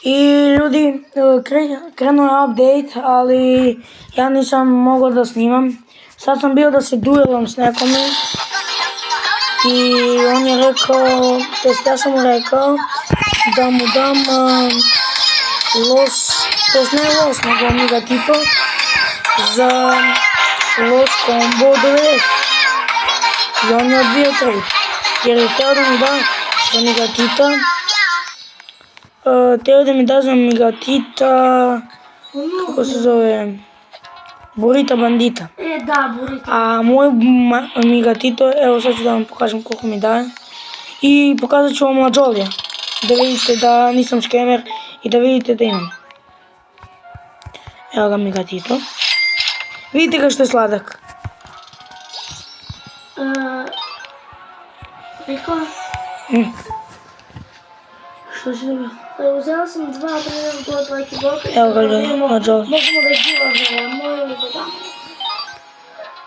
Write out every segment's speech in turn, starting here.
I ljudi, krenuo je update, ali ja nisam mogao da snimam. Sad sam bio da se duelam s nekome i on je rekao, ja sam mu rekao da mu dam ne los, nego Amigatito za los combo 90. I on je odbio trade, jer je htio da mi da za Amigatita. Teo da mi da za Amigatita, kako se zove, Burita Bandita. Da, Burita. A moj Amigatito, evo sad ću da vam pokažem koliko mi daje. I pokazat ću vam Lađolija, da vidite da nisam škemer i da vidite da imam. Evo ga Amigatito. Vidite ga što je sladak. Rekao? Što si dobio? Uzela sam 2 trenera do 20 bloka. Evo ga Lađolija. Možemo da izdiva moju ili da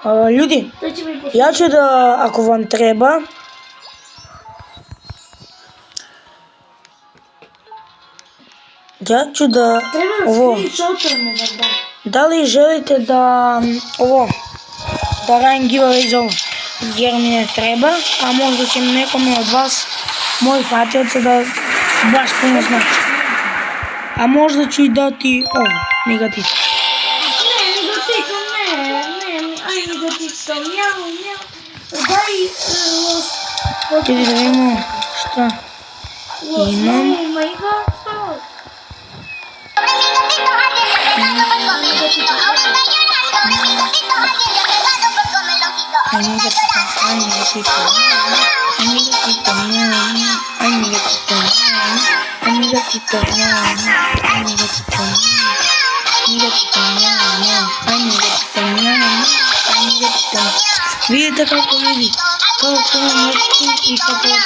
damo. Ljudi, ja ću da, ako vam treba, ja ću da, ovo, da li želite da, ovo, da radim giveaway za ovo, jer mi ne treba, a možda će nekome od vas, mojih pratioca, da baš puno znači. A možda ću i dati ovo, Amigatito. Ljudi da vidimo šta imam. Vidite kako vidi, kako imam letki i kako je to.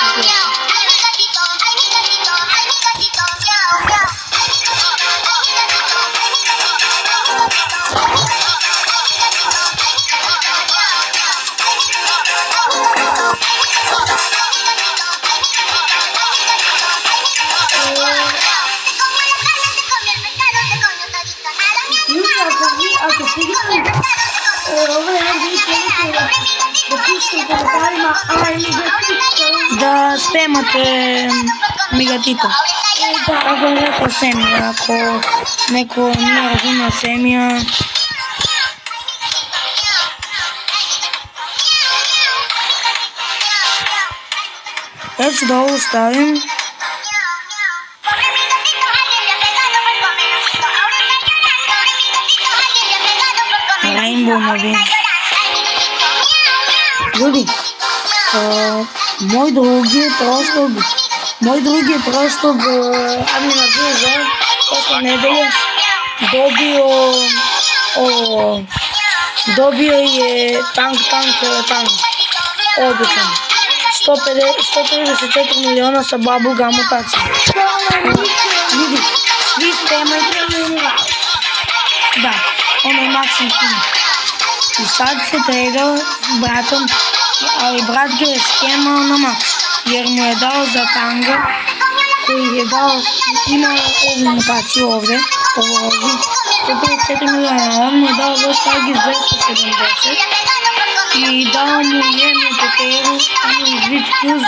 Ako ste igrali ove NBA da pišete u komentarima Amigatito. Da spamate Amigatito. Kako je rekao Semija, ako neko nije razumio Semija. Ja ću da ovo stavim. Rainbow Mobile. Ljudi, moj drugi je prošlog admina Bluza prošle nedelje dobio je tank, odličan. 134 miliona sa bubblegum mutacijom. Ljudi, svi spremajte. Da, ono je maksim king. I sad se tradao s bratom, ali brat ga je skemao na maks, jer mu je dao za tanga, koji je dao, ima ovu mutaciju ovdje, ovo ovdje, 134 miliona, on mu je dao Lost Tigers 270 i dao mu je Mutateru, ono iz Witch Fuse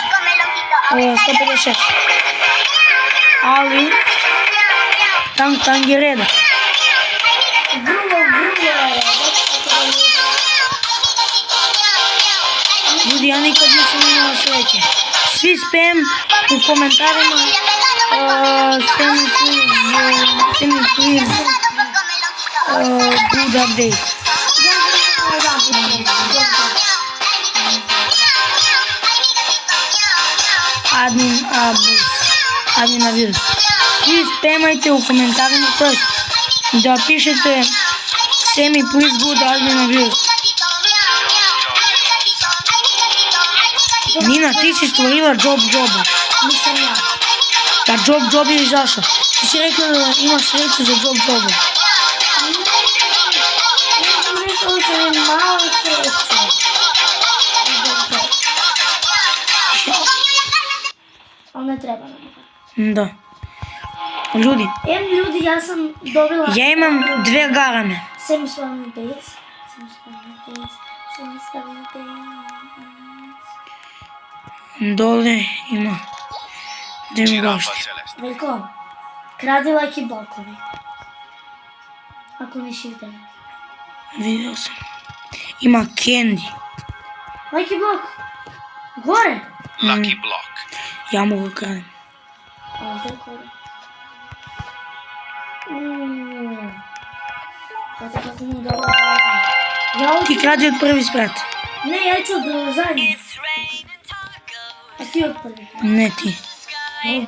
156. Ali, tang je redak. Ljudi, ja nikad nisam imala sreće. Svi spam u komentarima send me please good update. Admin abuse. Svi spamajte u komentarima, to jest da pišete send me please good admin abuse. Nina, ti si stvorila Joba. Nisam ja. Pa Job je izašao. Ti si rekla da imaš sreću za Joba. Ja sam rekla da sam je malo sreće. Ali ne treba nam. Da. Ljudi, Ljudi, ja sam dobila... ja imam 2 garame. Semispalni base. Semispalni base. Dole ima 2 gošće. Veljko, kradi like i blokovi. Ako nisi ide. Vidio sam. Ima candy. Like i blok. Gore. Lucky block. Ja mogu kradim. Ovdje gore. Znate kako mu dobro radim. Ja Ti kradi od prvi sprat. Ne, ja ću od zadnji. A ti od prvi. Ne ti.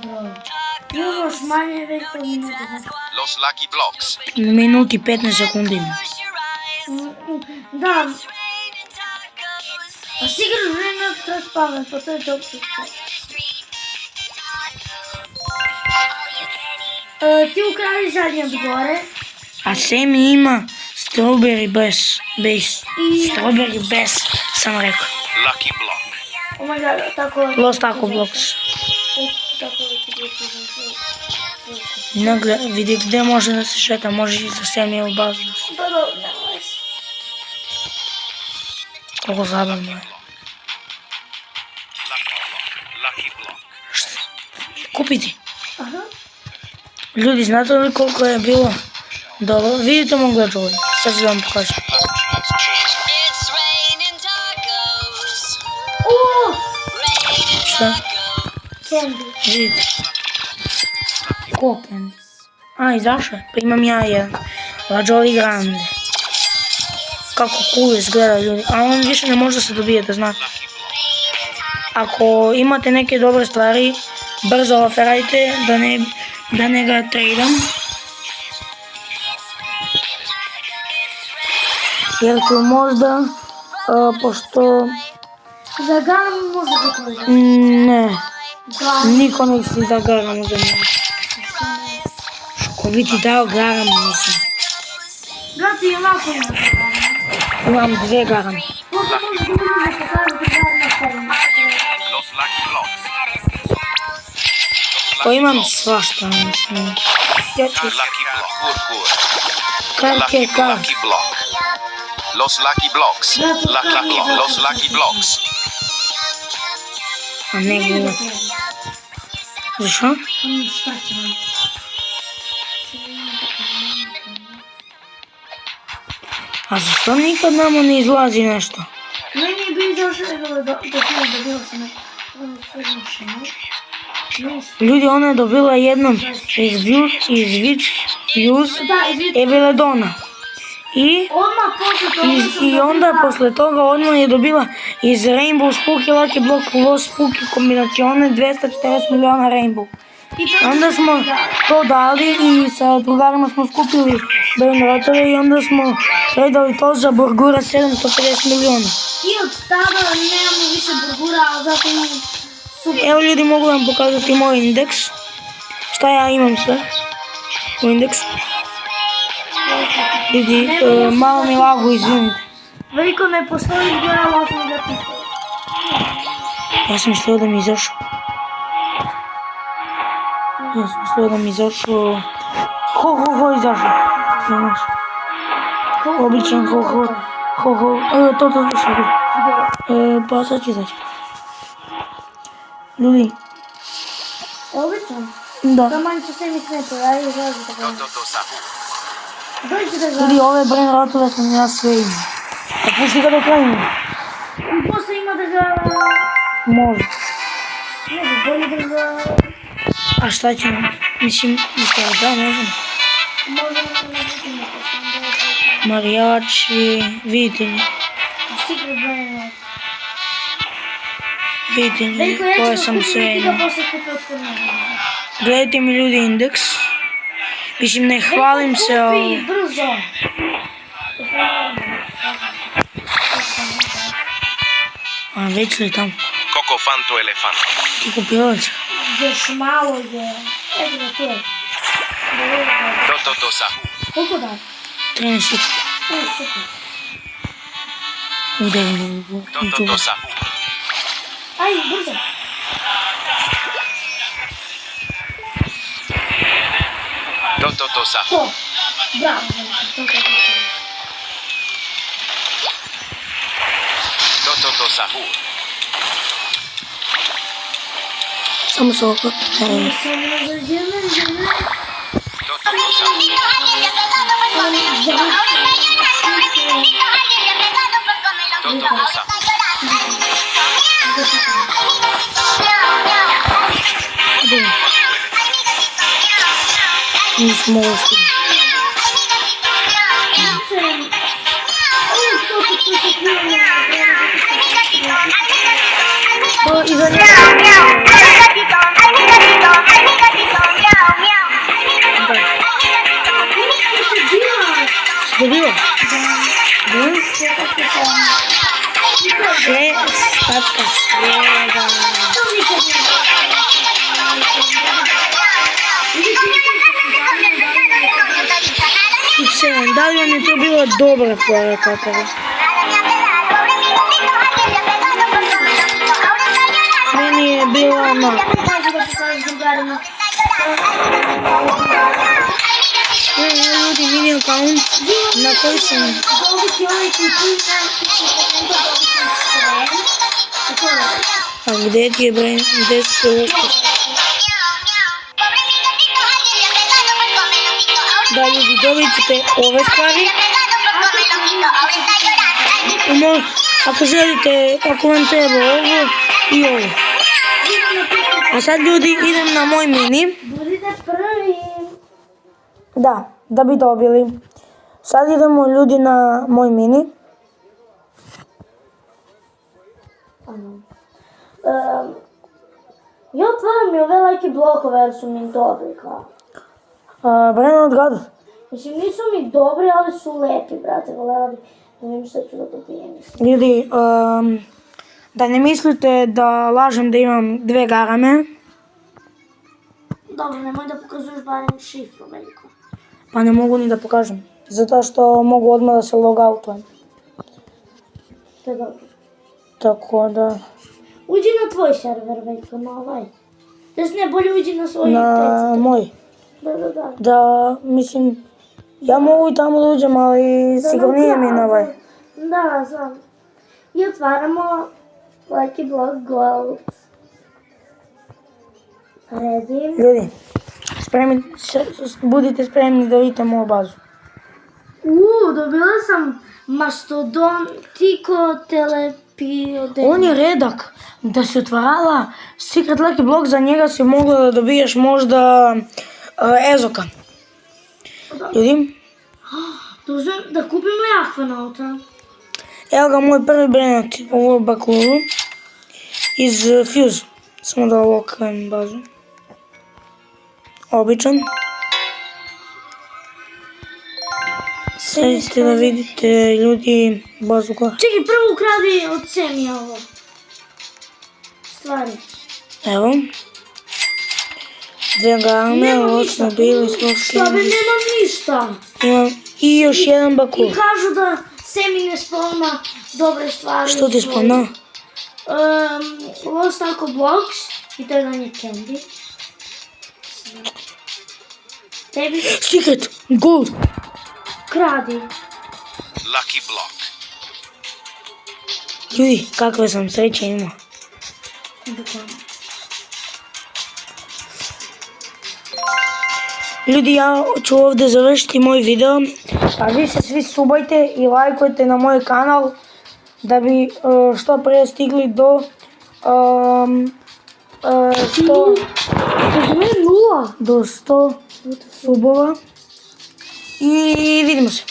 Dobro. Ti imaš manje veliko minuta. Los lucky blocks. Minuti 15 sekundi ima. Da. A sigurno ne treba spavat, pa to je dobro. Ti ukradi zadnji od gore. A Semi ima strawberry base. Strawberry base, sam rekao. Lucky block. Oh my god, tako... Los Taco Blocks. Tako će biti. Nagle, vidi gdje može da se šeta, može i za Semi u bazu. Pa dobro, nema veze. Koliko zabavno je. Lucky block. Kupiti. Aha. Ljudi, znate li koliko je bilo dobro? Vidite mog gleđovi. Sad ću da vam pokažem. Cheese. Uuu! Šta? Candy. Vidite. Ko candy? A, izašao je. Pa imam ja jedan. La Jolly Grande. Kako cool izgleda, ljudi. A on više ne može se dobijeti, da znate. Ako imate neke dobre stvari, brzo oferajte da ne ga tradam. Jer tu možda, pošto... Za gamu može da kože. Ne, Gamu. niko ne misli da garam za njega. Ko bi ti dao garam, mislim. Brate, i ovako ima za gamu. Imam 2 garame. Možda može da pokazati gamu na terenu. Los lucky blocks. Pa imam svašta, mislim. Ja ću... Lucky block. Purpur. Karke, Lucky block. Los lucky blocks. Los lucky blocks. A ne gledaj. Zašto? Šta će vam? A zašto nikad nama ne izlazi nešto? Meni je bilo zašlo da sam dobila sam Ljudi, ona je dobila jednom iz Eveledona. I onda posle toga odmah je dobila iz Rainbow Spooky Lucky Block Los Spooky kombinacione 240 miliona Rainbow. Onda smo to dali i sa drugarima smo skupili brainrotove i onda smo predali to za burgura 750 miliona. I od tada nemamo više burgura, ali zato imamo super. Evo ljudi, mogu vam pokazati moj indeks. Šta ja imam sve u indeksu. Ljudi, malo mi lagu, izvinite. Veliko ne postoji gdje ja lažno da pitaju. Ja sam mislio da mi izašao. Ho, izašao. Nemaš. Običan ho. To što. Pa sad ću izaći. Ljudi. Obično? Da. Taman će se mi sneto, ja izlazi tako. Dođi da ga... Ljudi, ove brain rotove sam ja sve imao. Pa pušti ga do kraja. Posle ima da ga... Može. Ne bi, bolje da ga... A šta ćemo? Mislim, da, možemo. Možemo da ne vidimo posle. Marijači, vidite mi. Secret brain. Vidite mi Veliko, ja koje ću sam ga sve kupiti imao. da posle kupi od Kornelija. Gledajte mi ljudi indeks. Mislim, ne hvalim se, ali... Kupi, brzo. A već li tamo? Coco Fanto Elefante. Ti kupilac? Još malo je. Eto ga tu je. Toto Sahu. Koliko da? 13 sekundi. Super. Udarimo u Toto čubu. Sahu. Aj, brzo. Toto Sahu. To. Bravo. To kako sam. Toto Sahu. Samo se oko. Sam razređena. Toto Sahu. Toto Sahu. Gdje? Nisam ovo stigla. To iza njega. Što je bilo? Tačka svega. Da li vam je to bilo dobra fora kakava? Meni je bilo onako. Može da pokažeš drugarima. Ja ljudi mini account na koji sam... Dobiti onaj koji tu nema sve. A gdje ti je brain? Gdje su te uopšte? Da ljudi dobit ćete ove stvari. Ako želite, ako vam treba ovo i ovo. A sad ljudi idem na moj mini. Budite prvi. Da bi dobili. Sad idemo ljudi na moj mini. Ja otvaram i ove lajke blokove jer su mi dobri kao. Breno odgada. Mislim, nisu mi dobri, ali su lepi, brate. Volela bi da vidim šta ću da dobijem. Ljudi, da ne mislite da lažem da imam dve garame. Dobro, nemoj da pokazuješ barem šifru veliko. Pa ne mogu ni da pokažem. Zato što mogu odmah da se logoutujem. To je dobro. Tako da... Uđi na tvoj server veliko, na ovaj. Jes ne, bolje uđi na svoj Na PC. moj. Da. Da, mislim, ja mogu i tamo da uđem, ali sigurnije mi je na ovaj. Da, znam. I otvaramo Lucky Block Gold. Redim. Ljudi, budite spremni da vidite moju bazu. Dobila sam Mastodontico Telepioden. On je redak. Da si otvarala Secret Lucky Block, za njega si mogla da dobiješ možda Ezoka. Ljudi, Dužem da kupim li Aquanauta? evo ga moj prvi brenat u ovoj bakuru iz Fuse. Samo da lokajem bazu. Običan. Sad ćete da vidite ljudi bazu koja. Čekaj, prvo ukradi od Semi ovo. Stvari. Evo. Dve garme, osmo bili, slovski. Šta be, nemam ništa. Imam i još jedan bakur. I kažu da Semi ne spavna dobre stvari. Što ti spavna? Lost Alco Blocks i to je dan je Candy. Tebi Secret, gold. kradi. Lucky Block. Ljudi, kakve sam sreće imao. Bukvalno. Ljudi, ja ću ovdje završiti moj video. A vi se svi subajte i lajkujte na moj kanal da bi što prije stigli do 100 subova. I vidimo se.